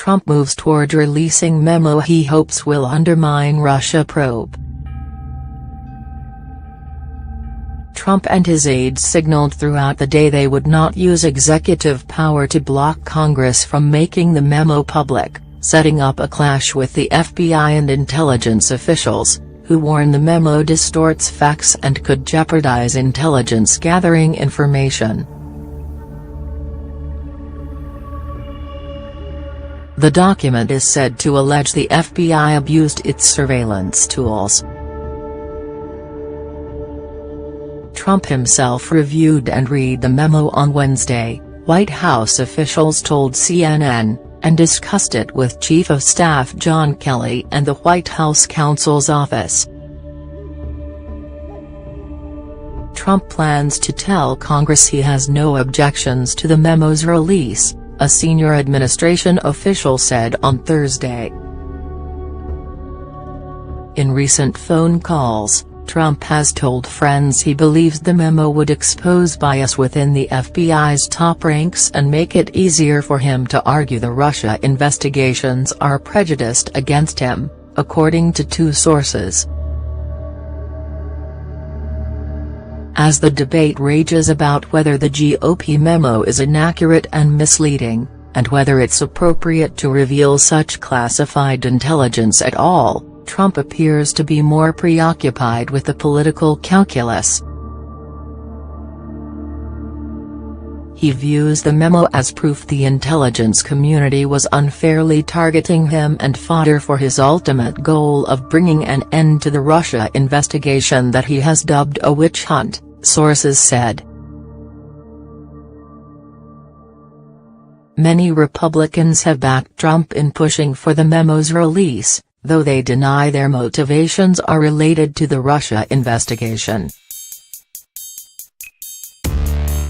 Trump moves toward releasing memo he hopes will undermine Russia probe. Trump and his aides signaled throughout the day they would not use executive power to block Congress from making the memo public, setting up a clash with the FBI and intelligence officials, who warn the memo distorts facts and could jeopardize intelligence-gathering information. The document is said to allege the FBI abused its surveillance tools. Trump himself reviewed and read the memo on Wednesday, White House officials told CNN, and discussed it with Chief of Staff John Kelly and the White House counsel's office. Trump plans to tell Congress he has no objections to the memo's release, a senior administration official said on Thursday. In recent phone calls, Trump has told friends he believes the memo would expose bias within the FBI's top ranks and make it easier for him to argue the Russia investigations are prejudiced against him, according to two sources. As the debate rages about whether the GOP memo is inaccurate and misleading, and whether it's appropriate to reveal such classified intelligence at all, Trump appears to be more preoccupied with the political calculus. He views the memo as proof the intelligence community was unfairly targeting him and fodder for his ultimate goal of bringing an end to the Russia investigation that he has dubbed a witch hunt, sources said. Many Republicans have backed Trump in pushing for the memo's release, though they deny their motivations are related to the Russia investigation.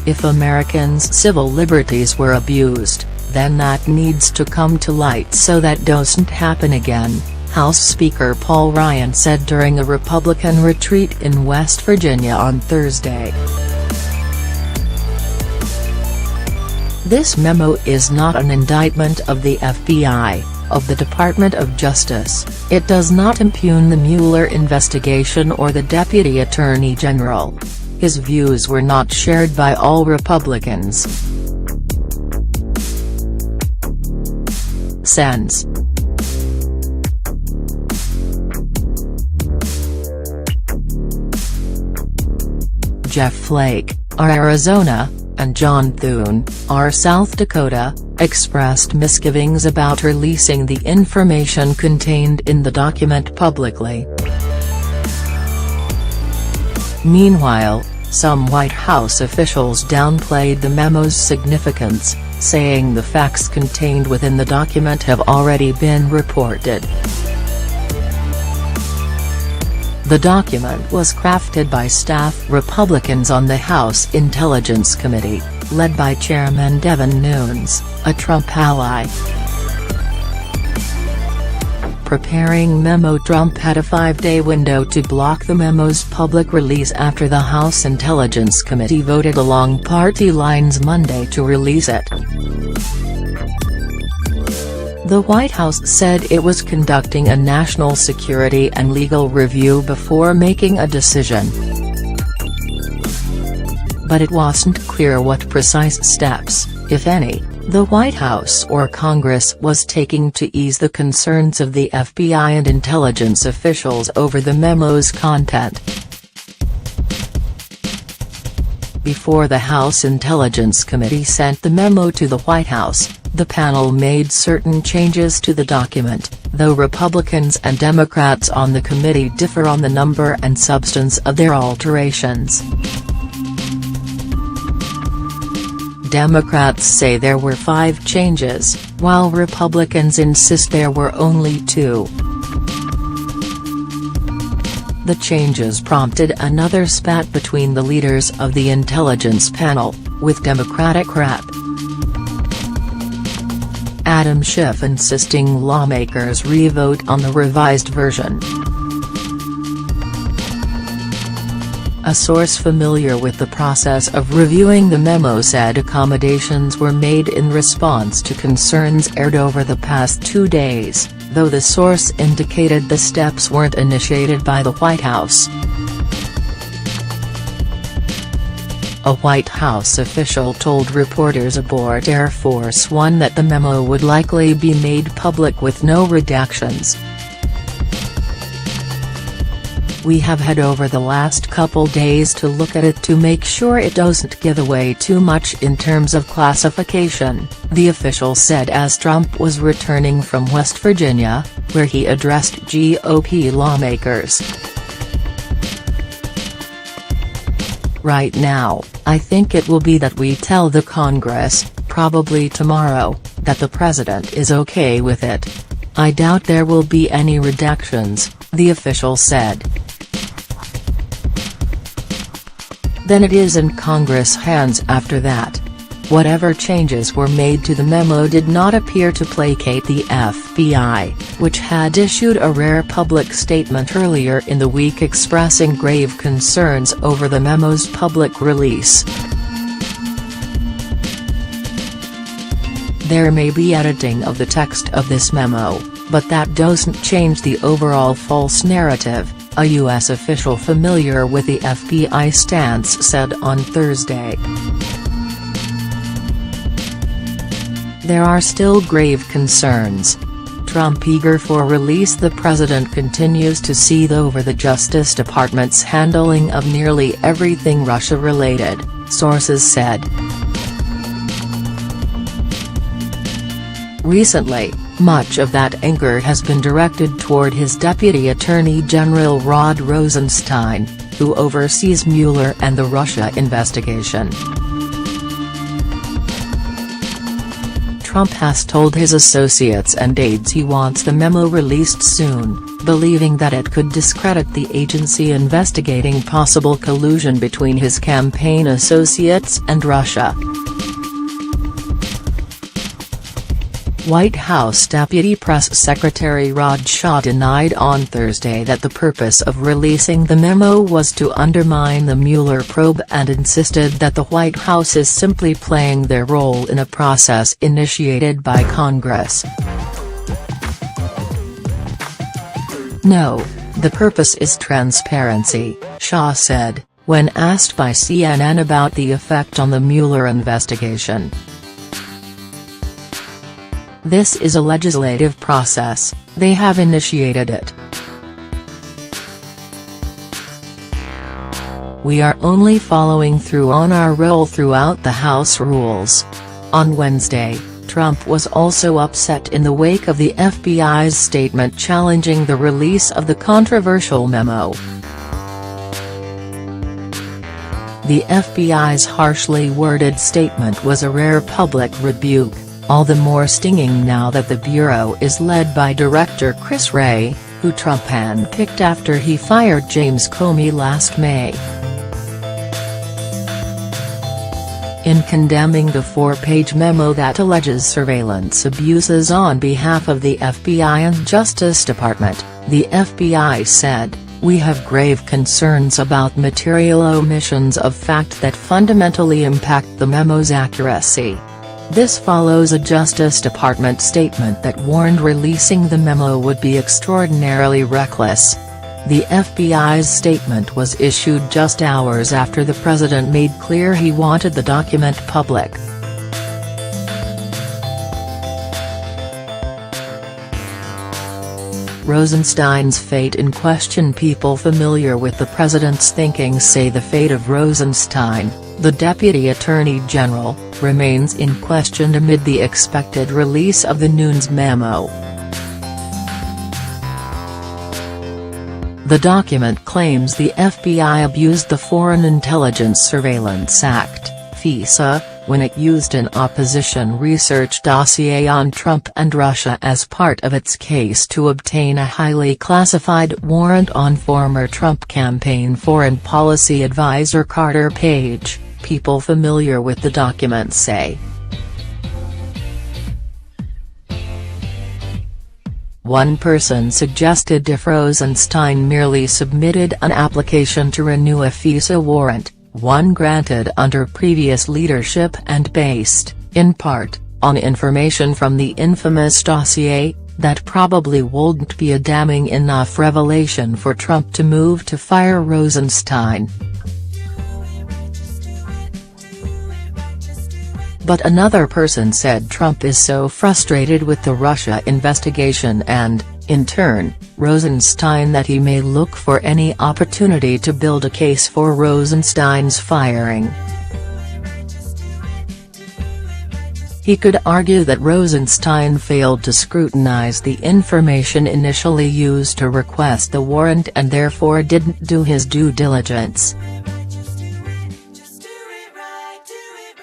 If Americans' civil liberties were abused, then that needs to come to light so that doesn't happen again, House Speaker Paul Ryan said during a Republican retreat in West Virginia on Thursday. This memo is not an indictment of the FBI, of the Department of Justice. It does not impugn the Mueller investigation or the Deputy Attorney General. His views were not shared by all Republicans. Sense. Jeff Flake, R. Arizona, and John Thune, R. South Dakota, expressed misgivings about releasing the information contained in the document publicly. Meanwhile, some White House officials downplayed the memo's significance, saying the facts contained within the document have already been reported. The document was crafted by staff Republicans on the House Intelligence Committee, led by Chairman Devin Nunes, a Trump ally. Preparing memo. Trump had a 5-day window to block the memo's public release after the House Intelligence Committee voted along party lines Monday to release it. The White House said it was conducting a national security and legal review before making a decision. But it wasn't clear what precise steps, if any, the White House or Congress was taking to ease the concerns of the FBI and intelligence officials over the memo's content. Before the House Intelligence Committee sent the memo to the White House, the panel made certain changes to the document, though Republicans and Democrats on the committee differ on the number and substance of their alterations. Democrats say there were 5 changes, while Republicans insist there were only 2. The changes prompted another spat between the leaders of the intelligence panel, with Democratic Rep. Adam Schiff insisting lawmakers re-vote on the revised version. A source familiar with the process of reviewing the memo said accommodations were made in response to concerns aired over the past 2 days, though the source indicated the steps weren't initiated by the White House. A White House official told reporters aboard Air Force One that the memo would likely be made public with no redactions. "We have had over the last couple days to look at it to make sure it doesn't give away too much in terms of classification," the official said as Trump was returning from West Virginia, where he addressed GOP lawmakers. "Right now, I think it will be that we tell the Congress, probably tomorrow, that the president is okay with it. I doubt there will be any redactions," the official said. "Then it is in Congress' hands after that." Whatever changes were made to the memo did not appear to placate the FBI, which had issued a rare public statement earlier in the week expressing grave concerns over the memo's public release. "There may be editing of the text of this memo, but that doesn't change the overall false narrative," a U.S. official familiar with the FBI stance said on Thursday. "There are still grave concerns. Trump, eager for release, the president continues to seethe over the Justice Department's handling of nearly everything Russia-related," sources said. Recently, much of that anger has been directed toward his Deputy Attorney General Rod Rosenstein, who oversees Mueller and the Russia investigation. Trump has told his associates and aides he wants the memo released soon, believing that it could discredit the agency investigating possible collusion between his campaign associates and Russia. White House Deputy Press Secretary Rod Shaw denied on Thursday that the purpose of releasing the memo was to undermine the Mueller probe and insisted that the White House is simply playing their role in a process initiated by Congress. "No, the purpose is transparency," Shaw said, when asked by CNN about the effect on the Mueller investigation. "This is a legislative process, they have initiated it. We are only following through on our role throughout the House rules." On Wednesday, Trump was also upset in the wake of the FBI's statement challenging the release of the controversial memo. The FBI's harshly worded statement was a rare public rebuke, all the more stinging now that the Bureau is led by Director Chris Wray, who Trump handpicked after he fired James Comey last May. In condemning the 4-page memo that alleges surveillance abuses on behalf of the FBI and Justice Department, the FBI said, "We have grave concerns about material omissions of fact that fundamentally impact the memo's accuracy." This follows a Justice Department statement that warned releasing the memo would be extraordinarily reckless. The FBI's statement was issued just hours after the president made clear he wanted the document public. Rosenstein's fate in question. People familiar with the president's thinking say the fate of Rosenstein, the Deputy Attorney General, remains in question amid the expected release of the Nunes memo. The document claims the FBI abused the Foreign Intelligence Surveillance Act, FISA, when it used an opposition research dossier on Trump and Russia as part of its case to obtain a highly classified warrant on former Trump campaign foreign policy advisor Carter Page, people familiar with the document say. One person suggested if Rosenstein merely submitted an application to renew a FISA warrant, one granted under previous leadership and based, in part, on information from the infamous dossier, that probably wouldn't be a damning enough revelation for Trump to move to fire Rosenstein. But another person said Trump is so frustrated with the Russia investigation and, in turn, Rosenstein that he may look for any opportunity to build a case for Rosenstein's firing. He could argue that Rosenstein failed to scrutinize the information initially used to request the warrant and therefore didn't do his due diligence.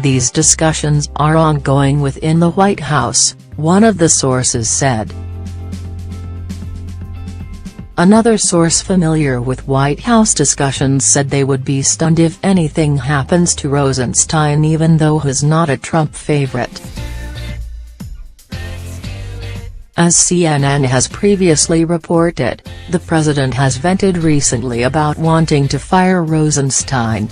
These discussions are ongoing within the White House, one of the sources said. Another source familiar with White House discussions said they would be stunned if anything happens to Rosenstein even though he's not a Trump favorite. As CNN has previously reported, the president has vented recently about wanting to fire Rosenstein.